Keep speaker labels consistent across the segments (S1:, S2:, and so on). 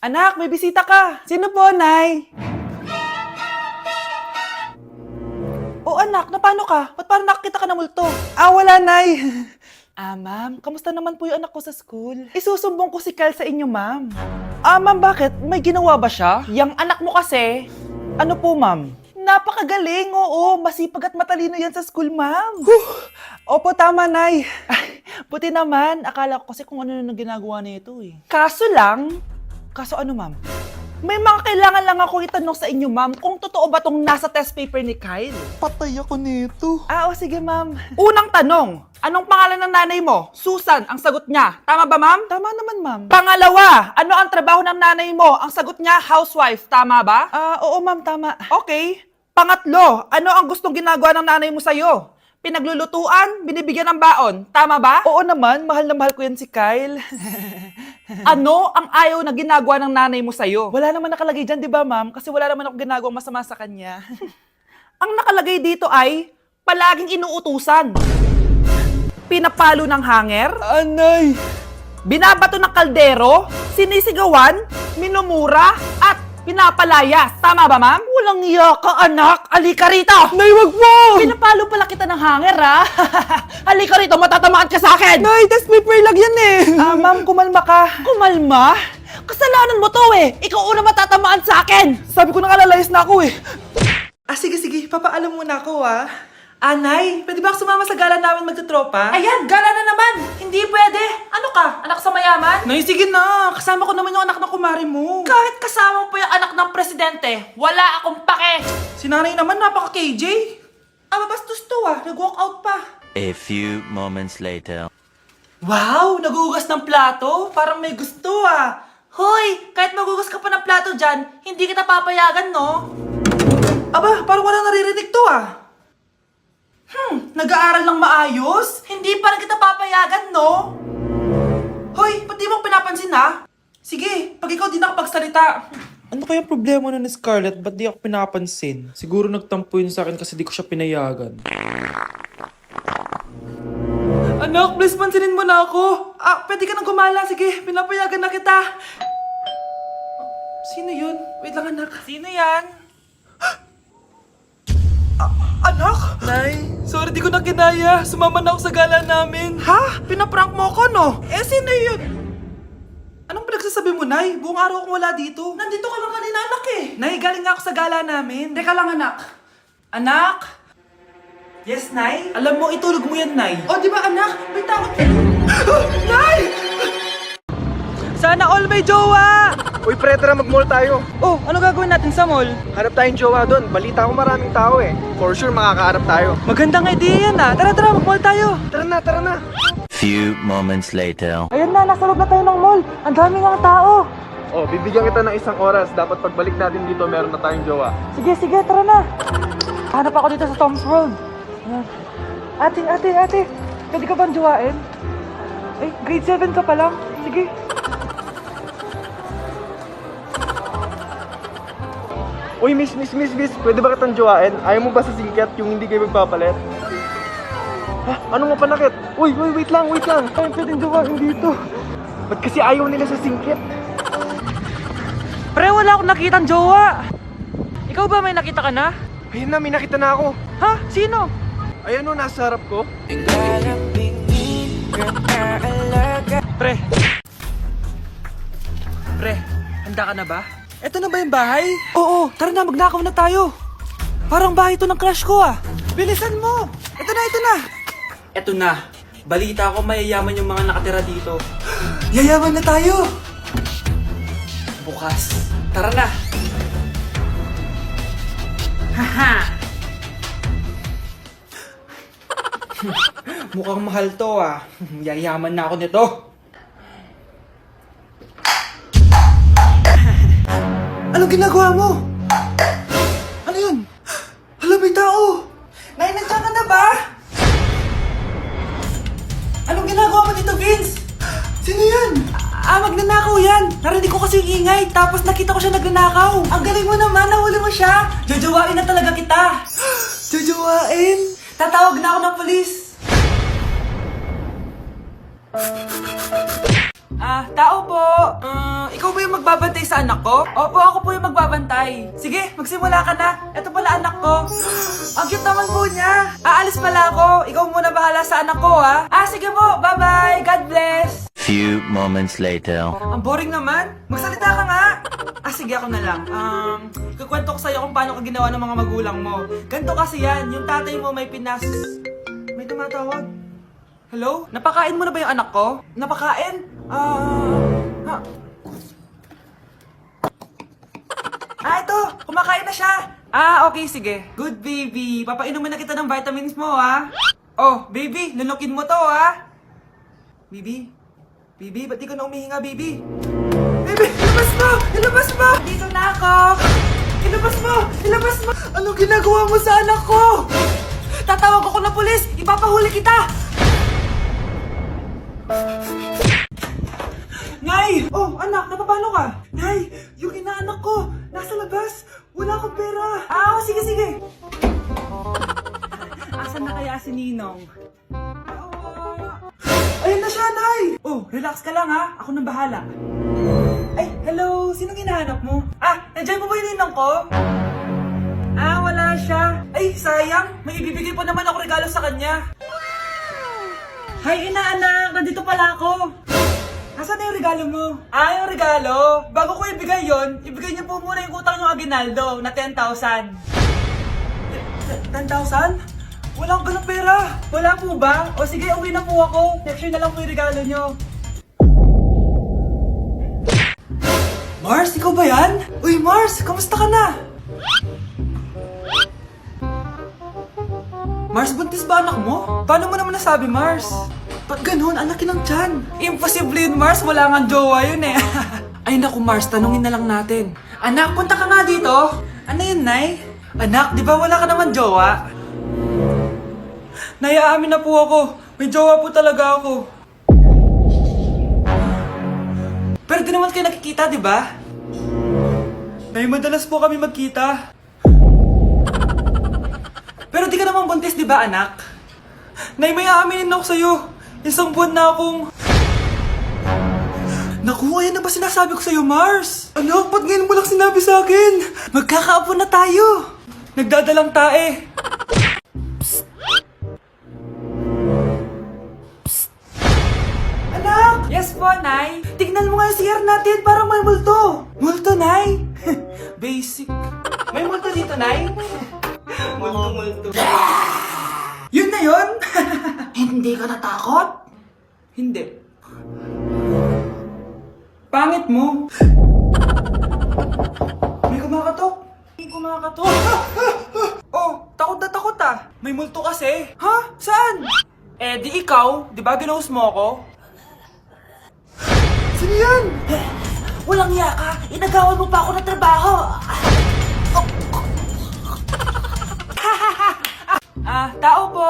S1: Anak, may bisita ka. Sino po, Nay? Oh, anak, na paano ka? Ba't parang nakakita ka na multo? Wala, Nay. Ma'am, kamusta naman po yung anak ko sa school? Isusumbong ko si Kyle sa inyo, ma'am. Ma'am, bakit? May ginawa ba siya? Yang anak mo kasi. Ano po, ma'am? Napakagaling, oo. Masipag at matalino yan sa school, ma'am. Opo, tama, Nay. Ay, buti naman. Akala ko kasi kung ano na ginagawa nito eh. Kaso ano, ma'am? May mga kailangan lang ako itanong sa inyo, ma'am, kung totoo ba tong nasa test paper ni Kyle?
S2: Patay ako nito.
S1: Sige, ma'am. Unang tanong, anong pangalan ng nanay mo? Susan, ang sagot niya. Tama ba, ma'am? Tama naman, ma'am. Pangalawa, ano ang trabaho ng nanay mo? Ang sagot niya, housewife. Tama ba? Oo, ma'am, tama. Okay. Pangatlo, ano ang gustong ginagawa ng nanay mo sa'yo? Pinaglulutuan, binibigyan ng baon. Tama ba? Oo naman, mahal na mahal ko yan si Kyle. Ano ang ayaw na ginagawa ng nanay mo sa'yo? Wala naman nakalagay dyan, di ba, ma'am? Kasi wala naman ako ginagawang masama sa kanya. Ang nakalagay dito ay, palaging inuutusan. Pinapalo ng hanger.
S2: Anay!
S1: Binabato ng kaldero. Sinisigawan. Minumura. At pinapalayas. Tama ba, ma'am? Walang iya ka, anak. Halika rito.
S2: Nay, wag mo!
S1: Pinapalo pala kita ng hanger, ha? Halika rito, matatamaan ka sa akin.
S2: Nay, test paper lang yan eh!
S1: Ma'am, kumalma ka. Kumalma? Kasalanan mo to eh. Ikaw una matatamaan sa akin.
S2: Sabi ko na lalayas na ako eh. Sige, papaalam muna ako Nay, pwede ba ako sumama sa gala namin magtutropa?
S1: Ayan, gala na naman. Hindi pwede. Ano ka? Anak sa mayaman?
S2: Nay, sige na. Kasama ko naman yung anak ng kumari mo.
S1: Kahit kasama mo pa yung anak ng presidente, wala akong pake.
S2: Si nanay naman, napaka-KJ. Mabastos to nag-walk out pa.
S3: A few moments later.
S2: Wow, nagugas ng plato. Parang may gusto
S1: Hoy, kahit magugas ka pa ng plato dyan, hindi kita papayagan, no?
S2: Parang wala naririnig to Nag-aaral ng maayos?
S1: Hindi pa rin kita papayagan, no?
S2: Hoy, ba't di mo pinapansin Sige, pag ikaw di nakapagsalita. Ano kaya problema nun ni Scarlett? Ba't di ako pinapansin? Siguro nagtampo yun sa akin kasi di ko siya pinayagan. Anak, please pansinin mo na ako. Pwede ka nang gumala. Sige, pinapayagan na kita. Sino yun? Wait lang, anak.
S1: Sino yan?
S2: Anak? Nay, sorry di ko na kinaya. Sumama na ako sa gala namin. Pinaprank mo ako, no? Sino yun? Anong pinagsasabi mo, Nay? Buong araw akong wala dito. Nandito ka lang kanina, anak Nay, galing nga ako sa gala namin.
S1: Teka lang, anak.
S2: Anak? Yes, Nay? Alam mo, itulog mo yan, Nay. Di ba, anak? May takot. Nay! Sana all may jowa!
S4: Uy, pre, tara mag-mall tayo.
S2: Ano gagawin natin sa mall?
S4: Hanap tayong jowa doon. Balita ko maraming tao For sure, makakaharap tayo.
S2: Magandang idea yan Tara, mag-mall tayo.
S4: Tara na.
S3: Few moments later.
S2: Ayan na, nasa loob na tayo ng mall. Ang dami nga tao.
S4: Bibigyan kita ng isang oras. Dapat pagbalik natin dito, meron na tayong jowa.
S2: Sige, tara na. Hanap ako dito sa Tom's World. Ate. Pwede ka bang jowain? Grade 7 ka pa lang. Sige.
S4: Uy, miss. Pwede ba kitang jowain? Ayaw mo ba sa singkat yung hindi kayo magpapalit? Ano nga panakit? Uy, wait lang.
S2: Ay, pwedeng jowain dito.
S4: Ba't kasi ayaw nila sa singkit?
S2: Pre, wala akong nakitang jowa. Ikaw ba may nakita ka na?
S4: Ayun na, may nakita na ako.
S2: Sino?
S4: Ayan nasa harap ko.
S2: Pre, handa ka na ba? Eto na ba yung bahay? Oo, tara na, magnakaw na tayo. Parang bahay to ng crush ko Bilisan mo! Ito na! Eto na, balita ko mayayaman yung mga nakatira dito. Yayaman na tayo! Bukas, tara na! Haha! Mukhang mahal to Yayaman na ako nito. Anong ginagawa mo? Ano yun? Hala, may tao! Nay, nandiyan ka na ba? Anong ginagawa mo dito, Vince? Sino yun? Magnanakaw yan! Narinig ko kasi yung ingay, tapos nakita ko siya nagnanakaw. Ang galing mo naman, nahuli mo siya! Jojowain na talaga kita! Jojowain? Tatawag na ako ng polis! Tao po. Ikaw ba yung magbabantay sa anak ko? Opo, ako po yung magbabantay. Sige, magsimula ka na. Ito pala anak ko. Ang cute naman po niya. Aalis pala ako. Ikaw muna bahala sa anak ko, ha? Sige po. Bye-bye. God bless.
S3: Few moments later.
S2: Ang boring naman. Magsalita ka nga. Sige, ako na lang. Kukwento ko sa'yo kung paano ka ginawa ng mga magulang mo. Ganto kasi yan. Yung tatay mo may May tumatawag. Hello? Napakain mo na ba yung anak ko? Napakain? Ito! Kumakain na siya! Okay, sige. Good baby. Papainumin na kita ng vitamins mo, ha? Oh, baby, lunukin mo to, ha? Baby? Baby, ba't di ka na umihinga, baby? Baby, ilabas mo! Ilabas mo! Dito na ako! Ilabas mo! Ilabas mo! Anong ginagawa mo sa anak ko? Tatawag ako ng pulis! Ipapahuli kita! Nay! Oh, anak, napapalo ka? Nay, yung inaanak ko, nasa labas. Wala akong pera. Sige, sige. Asan na kaya si Ninong? Ayun na siya, Nay! Oh, relax ka lang, ha? Ako nang bahala. Ay, hello! Sinong hinahanap mo? Nandiyan mo ba yung Ninong ko? Wala siya. Ay, sayang. May ibibigay pa naman ako regalo sa kanya. Hi, inaanak! Nandito pala ako! Nasaan na yung regalo mo? Yung regalo? Bago ko ibigay yon, ibigay niyo po muna yung utang yung aginaldo na 10,000. 10,000? Wala akong ganong pera. Wala po ba? O sige, uwi na po ako. Next year na lang po yung regalo niyo. Mars, ikaw ba yan? Uy, Mars, kamusta ka na? Mars, buntis ba anak mo? Paano mo naman nasabi, Mars? Ba't ganun? Anakin ng tiyan. Imposible yun, Mars. Wala nga jowa yun eh. Ay naku, Mars. Tanungin na lang natin. Anak, punta ka nga dito. Ano yun, Nay? Anak, di ba wala ka naman jowa? Nay, aamin na po ako. May jowa po talaga ako. Pero di naman kayo nakikita, di ba? Nay, madalas po kami magkita. Pero di ka naman buntis, di ba, anak? Nay, may aaminin ako sa'yo. Isang buwan na akong... Naku, ayan na ba sinasabi ko sa'yo, Mars? Anak, ba't ngayon mo lang sinabi sa akin? Magkakaapo na tayo. Nagdadalang tae. Psst. Psst. Anak! Yes po, Nay. Tignan mo nga yung CR natin, parang may multo. Multo, Nay? Basic. May multo dito, Nay? Multo. Yun na yun? Hindi ka natakot? Hindi. Pangit mo. May kumakatok. May kumakatok. Oh, takot na takot ah. May multo kasi. Ha? Saan? Di ikaw. Di ba ginost mo ako? Sino yan? Walang iya ka. Inagawan mo pa ako ng trabaho. Tao po.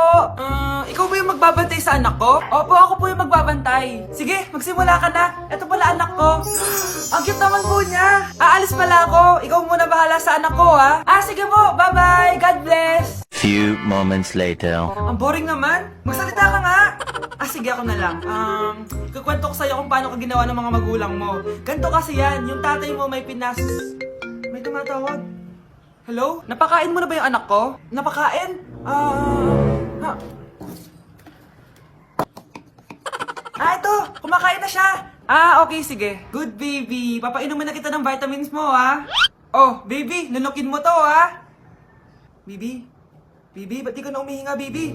S2: Ikaw ba yung magbabantay sa anak ko? Opo, ako po yung magbabantay. Sige, magsimula ka na. Ito pala anak ko. Ang cute naman po niya. Aalis pala ako. Ikaw muna bahala sa anak ko, ha? Sige po. Bye-bye. God bless.
S3: Few moments later.
S2: Ang boring naman. Magsalita ka nga. Sige, ako na lang. Kukwento ko sa'yo kung paano ka ginawa ng mga magulang mo. Ganto kasi yan. Yung tatay mo may May tumatawag. Hello? Napakain mo na ba yung anak ko? Napakain? Ito! Kumakain na siya! Okay, sige. Good baby. Papainumin na kita ng vitamins mo, ha? Oh, baby, lunukin mo to, ha? Baby? Baby, ba't di ka na umihinga, baby?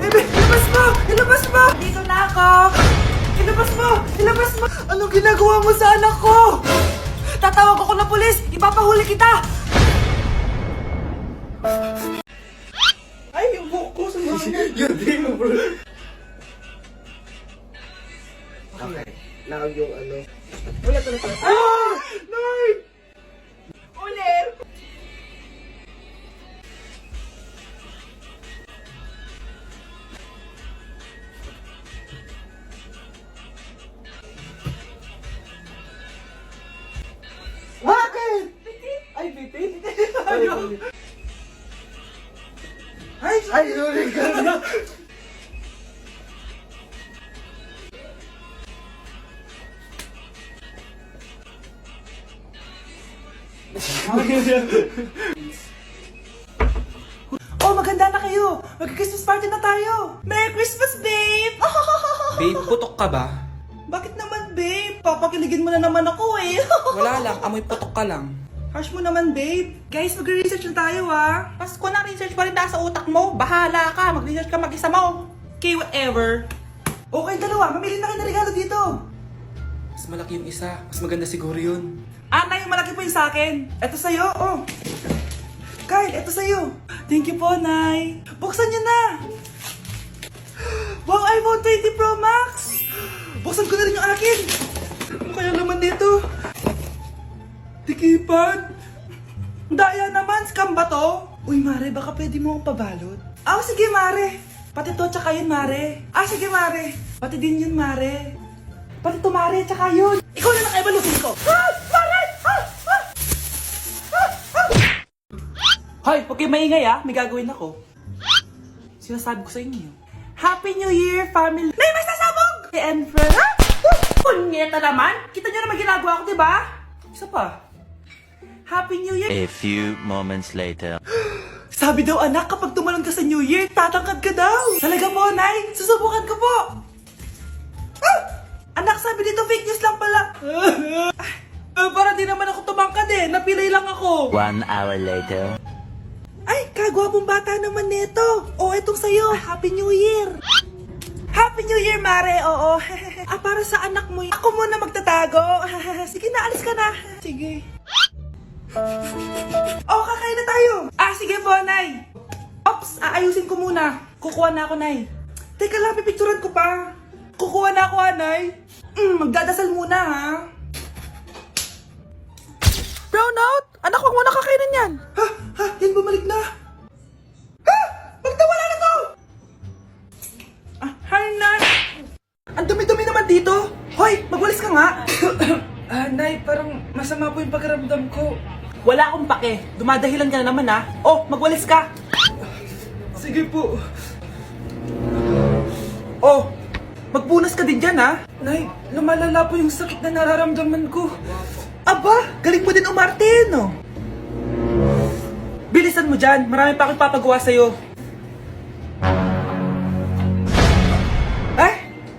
S2: Baby, ilabas mo! Ilabas mo! Dito na ako! Ilabas mo! Ilabas mo! Anong ginagawa mo sa anak ko? Tatawag ako ng pulis! Ipapahuli kita! Ay, yung buhok ko sa mga.
S4: Yun, di mo, bro. Okay. Now yung ano. Ulit. Nay! Ulit! Bakit? Ay, pipi? Ay, sorry ka na.
S2: Oh, maganda na kayo! Mag-Christmas party na tayo! Merry Christmas, babe!
S5: Babe, putok ka ba?
S2: Bakit naman, babe? Papakiligin mo na naman ako eh.
S5: Wala lang, amoy putok ka lang.
S2: Harsh mo naman, babe. Guys, mag-research na tayo, ah.
S1: Pasko na, research pa rin nasa utak mo. Bahala ka, mag-research ka mag-isa mo.
S2: Okay, whatever. Okay, dalawa. Mamili na kayo ng regalo dito.
S5: Mas malaki yung isa, mas maganda siguro yun.
S2: Nay, yung malaki po yung sa akin. Ito sa'yo, oh. Kyle, ito sa'yo. Thank you po, Nay. Buksan niyo na. Wow, iPhone 20 Pro Max. Buksan ko na rin yung akin. Ano kaya naman dito? Tikipan. Daya naman, scam ba to? Uy, Mare, baka pwede mo akong pabalot. Sige, Mare. Pati to, tsaka yun, Mare. Sige, Mare. Pati din yun, Mare. Pati to, Mare, tsaka yun. Ikaw na lang ay balutin ko. Mare! Hoy, huwag kayo maingay may gagawin ako. Sinasabi ko sa inyo. Happy New Year, family! Nay, may sasabog! And friend, punyeta naman! Kita nyo naman ginagawa ko, diba? Isa pa. Happy New Year!
S3: A few moments later.
S2: Sabi daw anak, kapag tumalon ka sa New Year, tatangkad ka daw. Talaga po, Nay. Susubukan ko po. Anak, sabi dito fake news lang pala. Para di naman ako tumangkad Napilay lang ako.
S3: 1 hour later.
S2: Ay, kagwapong bata naman nito. Etong sa'yo. Happy New Year. Happy New Year, Mare. Oo. Para sa anak mo. Ako muna magtatago. Sige na, alis ka na. Sige. Kakain na tayo. Sige po, Nay. Ops, aayusin ko muna. Kukuha na ako, Nay. Teka lang, pipicturan ko pa. Kukuha na ako, Nay. Magdadasal muna, ha?
S1: Brownout! Anak, huwag mo na kakainin yan.
S2: Yan bumalik na. Magtawala na to! Hi, Nay. Ang dumi-dumi naman dito. Hoy, magwalis ka nga.
S5: Nay, parang masama po yung pakiramdam ko.
S2: Wala akong pake. Dumadahilan ka na naman, ha? Magwalis ka.
S5: Sige po.
S2: Magpunas ka din dyan, ha?
S5: Nay, lumalala po yung sakit na nararamdaman ko.
S2: Aba, galing mo din umarte, no? Bilisan mo dyan. Marami pa akong papagawa sa'yo.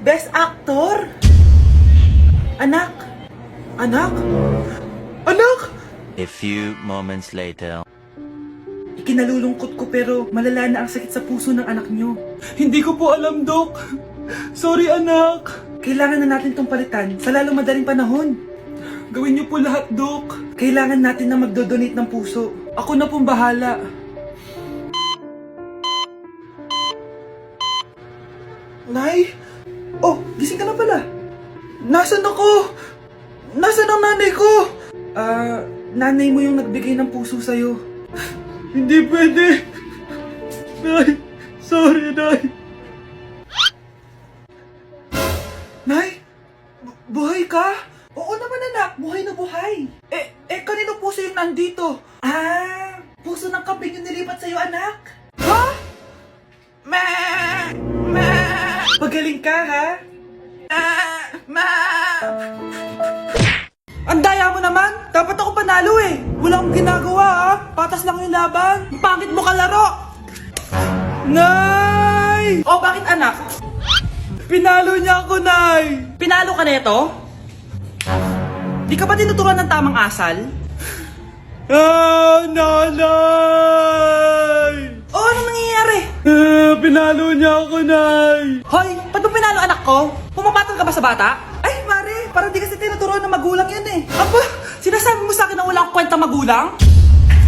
S2: Best actor? Anak? Anak? Anak?
S3: A few moments later.
S2: Ikinalulungkot ko pero malala na ang sakit sa puso ng anak nyo. Hindi ko po alam, Dok. Sorry, anak. Kailangan na natin tong palitan sa lalong madaling panahon. Gawin niyo po lahat, Dok. Kailangan natin na magdodonate ng puso. Ako na pong bahala. Nay? Gising ka na pala. Nasaan ako? Nasaan ang nanay ko? Nanay mo yung nagbigay ng puso sa'yo. Hindi pwede. Nay, sorry, Nay. Nay? Buhay ka? Oo naman, anak. Buhay na buhay. Kanino puso yung nandito? Puso ng kambing yung nilipat sa'yo, anak. Ha? Pagaling ka, ha? Ang daya mo naman! Dapat ako panalo Wala akong ginagawa, ha? Patas lang yung laban. Ang pangit mo kalaro! Nay! Bakit, anak? Pinalo niya ako, Nay! Pinalo ka neto? Di ka ba tinuturuan ng tamang asal? Nanay! Ano nangyayari? Pinalo niya ako, Nay! Hoy, ba't mo pinalo anak ko? Pumapatol ka ba sa bata? Ay, Mare, parang di kasi tinuturuan ng magulang yan Aba, sinasabi mo sa akin na wala akong kwenta magulang?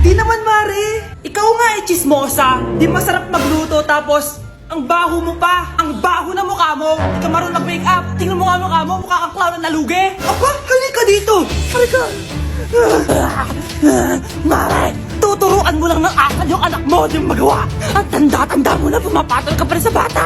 S2: Di naman, Mare. Ikaw nga chismosa. Di masarap magluto tapos ang baho mo pa. Ang baho na mukha mo. Di ka marunong mag-make up. Tingnan mo nga mukha mo. Mukha kang clown na nalugi. Aba, halika dito. Halika. Mare, tuturuan mo lang ng asal yung anak mo. Di mo magawa. Ang tanda-tanda mo na pumapatol ka pa rin sa bata.